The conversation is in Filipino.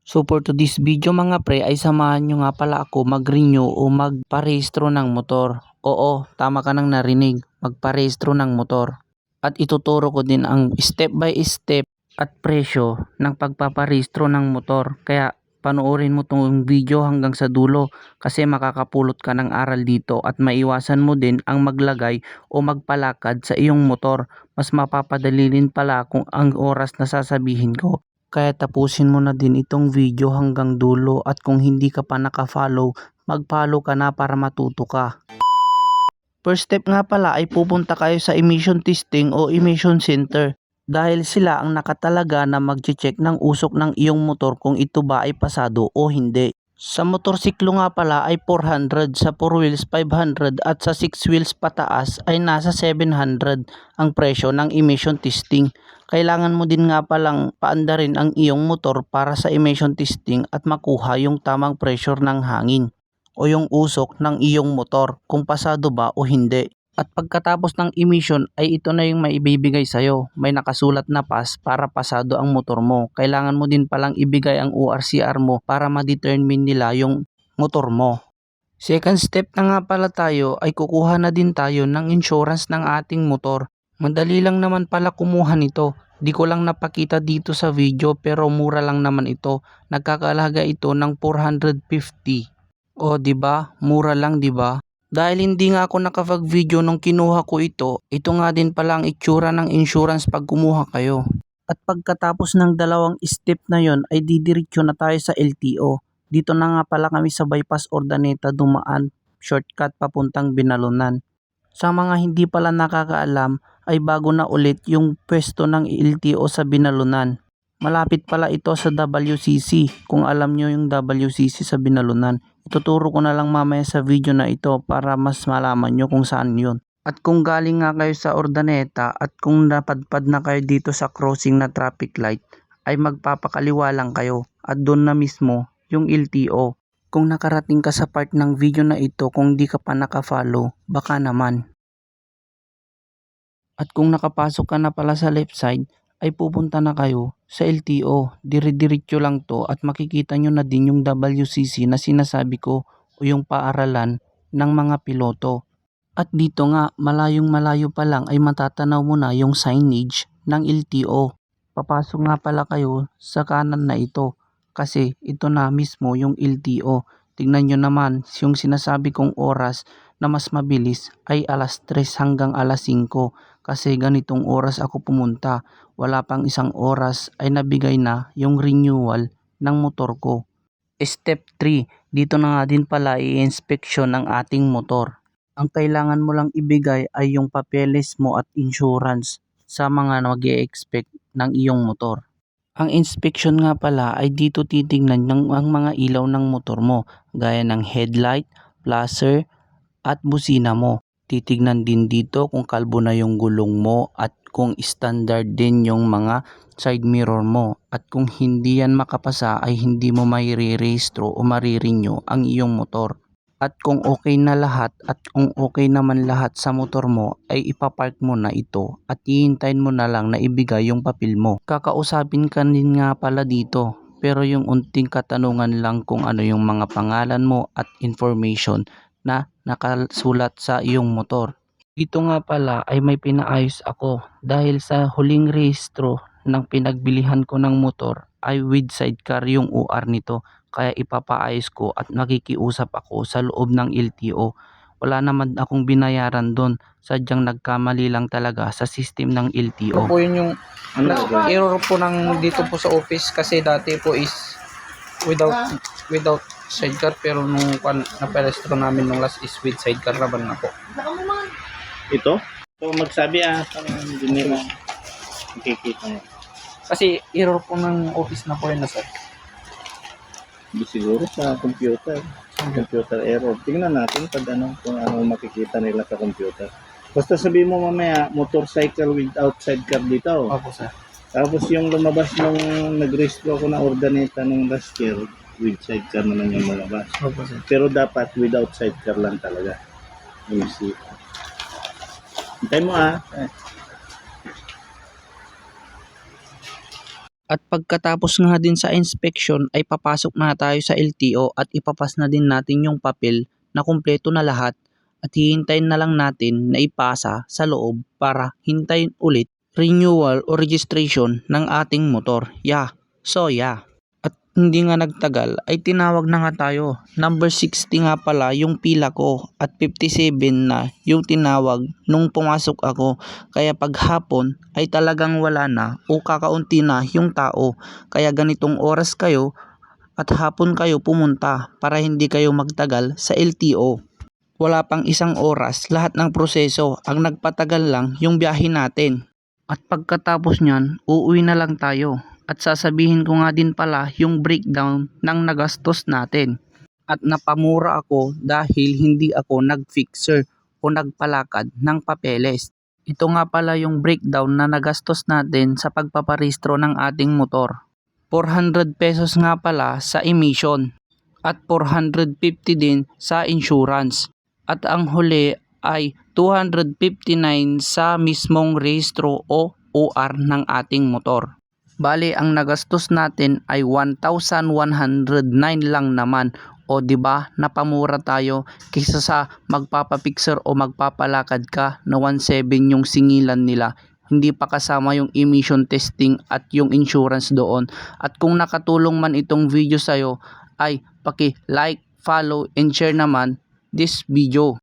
So for to this video mga pre ay samahan nyo nga pala ako mag-renew o magparehistro ng motor. Oo, tama ka nang narinig, magparehistro ng motor. At ituturo ko din ang step by step at presyo ng pagpaparehistro ng motor. Kaya panoorin mo tong video hanggang sa dulo kasi makakapulot ka ng aral dito at maiwasan mo din ang maglagay o magpalakad sa iyong motor. Mas mapapadali din pala kung ang oras na sasabihin ko. Kaya tapusin mo na din itong video hanggang dulo at kung hindi ka pa naka-follow, mag-follow ka na para matuto ka. First step nga pala ay pupunta kayo sa emission testing o emission center dahil sila ang nakatalaga na mag-check ng usok ng iyong motor kung ito ba ay pasado o hindi. Sa motorsiklo nga pala ay 400, sa 4 wheels 500 at sa 6 wheels pataas ay nasa 700 ang presyo ng emission testing. Kailangan mo din nga palang paandarin ang iyong motor para sa emission testing at makuha yung tamang pressure ng hangin o yung usok ng iyong motor kung pasado ba o hindi. At pagkatapos ng emission ay ito na yung maibibigay sa'yo. May nakasulat na pass para pasado ang motor mo. Kailangan mo din palang ibigay ang ORCR mo para ma-determine nila yung motor mo. Second step na nga pala tayo ay kukuha na din tayo ng insurance ng ating motor. Madali lang naman pala kumuha nito. Di ko lang napakita dito sa video pero mura lang naman ito. Nagkakalaga ito ng 450. O di ba? Mura lang di ba? Dahil hindi nga ako nakapag-video nung kinuha ko ito nga din pala ang itsura ng insurance pag kumuha kayo. At pagkatapos ng dalawang step na yon ay didiretso na tayo sa LTO. Dito na nga pala kami sa Bypass Urdaneta dumaan, shortcut papuntang Binalunan. Sa mga hindi pala nakakaalam ay bago na ulit yung pwesto ng LTO sa Binalunan. Malapit pala ito sa WCC, kung alam nyo yung WCC sa Binalunan. Ituturo ko na lang mamaya sa video na ito para mas malaman nyo kung saan yun. At kung galing nga kayo sa Urdaneta at kung napadpad na kayo dito sa crossing na traffic light, ay magpapakaliwa lang kayo at doon na mismo yung LTO. Kung nakarating ka sa part ng video na ito kung di ka pa nakafollow, baka naman. At kung nakapasok ka na pala sa left side, ay pupunta na kayo sa LTO. Dire-diretso lang to at makikita nyo na din yung WCC na sinasabi ko o yung paaralan ng mga piloto. At dito nga, malayong malayo pa lang ay matatanaw mo na yung signage ng LTO. Papasok nga pala kayo sa kanan na ito kasi ito na mismo yung LTO. Tingnan nyo naman yung sinasabi kong oras na mas mabilis ay alas 3 hanggang alas 5 kasi ganitong oras ako pumunta. Wala pang isang oras ay nabigay na yung renewal ng motor ko. Step 3, dito na nga din pala i-inspection ng ating motor. Ang kailangan mo lang ibigay ay yung papeles mo at insurance sa mga mag-e-expect ng iyong motor. Ang inspection nga pala ay dito titingnan ang mga ilaw ng motor mo gaya ng headlight, flasher at busina mo. Titignan din dito kung kalbo na yung gulong mo at kung standard din yung mga side mirror mo. At kung hindi yan makapasa ay hindi mo maire-rehistro o marirenew ang iyong motor. At kung okay na lahat at kung okay naman lahat sa motor mo ay ipapark mo na ito at hihintayin mo na lang na ibigay yung papel mo. Kakausapin ka din nga pala dito pero yung unting katanungan lang kung ano yung mga pangalan mo at information na nakasulat sa iyong motor. Dito nga pala ay may pinaayos ako dahil sa huling rehistro ng pinagbilihan ko ng motor ay with sidecar yung OR nito. Kaya ipapaayos ko at nakikiusap ako sa loob ng LTO. Wala naman akong binayaran doon. Sadyang nagkamali lang talaga sa system ng LTO. Ito po yun yung error po ng dito po sa office kasi dati po is without sidecar pero nung naperestro namin nung last is with sidecar naman na po. Ito? So magsabi parang hindi nila nakikita mo. Kasi error po ng office na po yun na sir. Hindi siguro sa computer error. Tingnan natin pag kung ano makikita nila sa computer. Basta sabihin mo mamaya motorcycle without sidecar dito. Opo sir. Tapos yung lumabas nung nag-restro ako na Urdaneta nung last year, with sidecar naman yung lumabas. Opo sir. Pero dapat without sidecar lang talaga. Let me see. Hintay mo At pagkatapos nga din sa inspection ay papasok na tayo sa LTO at ipapas na din natin yung papel na kumpleto na lahat at hihintayin na lang natin na ipasa sa loob para hintayin ulit renewal o registration ng ating motor. At hindi nga nagtagal ay tinawag na nga tayo. Number 60 nga pala yung pila ko at 57 na yung tinawag nung pumasok ako. Kaya paghapon ay talagang wala na o kakaunti na yung tao. Kaya ganitong oras kayo at hapon kayo pumunta para hindi kayo magtagal sa LTO. Wala pang isang oras, lahat ng proseso, ang nagpatagal lang yung biyahe natin. At pagkatapos nyan, uuwi na lang tayo. At sasabihin ko nga din pala yung breakdown ng nagastos natin. At napamura ako dahil hindi ako nag-fixer o nagpalakad ng papeles. Ito nga pala yung breakdown na nagastos natin sa pagpaparehistro ng ating motor. 400 pesos nga pala sa emission at 450 din sa insurance. At ang huli ay 259 sa mismong rehistro o OR ng ating motor. Bale, ang nagastos natin ay 1,109 lang naman. O di ba napamura tayo kaysa sa magpapapixer o magpapalakad ka na 1,700 yung singilan nila. Hindi pa kasama yung emission testing at yung insurance doon. At kung nakatulong man itong video sa'yo ay paki-like, follow, and share naman this video.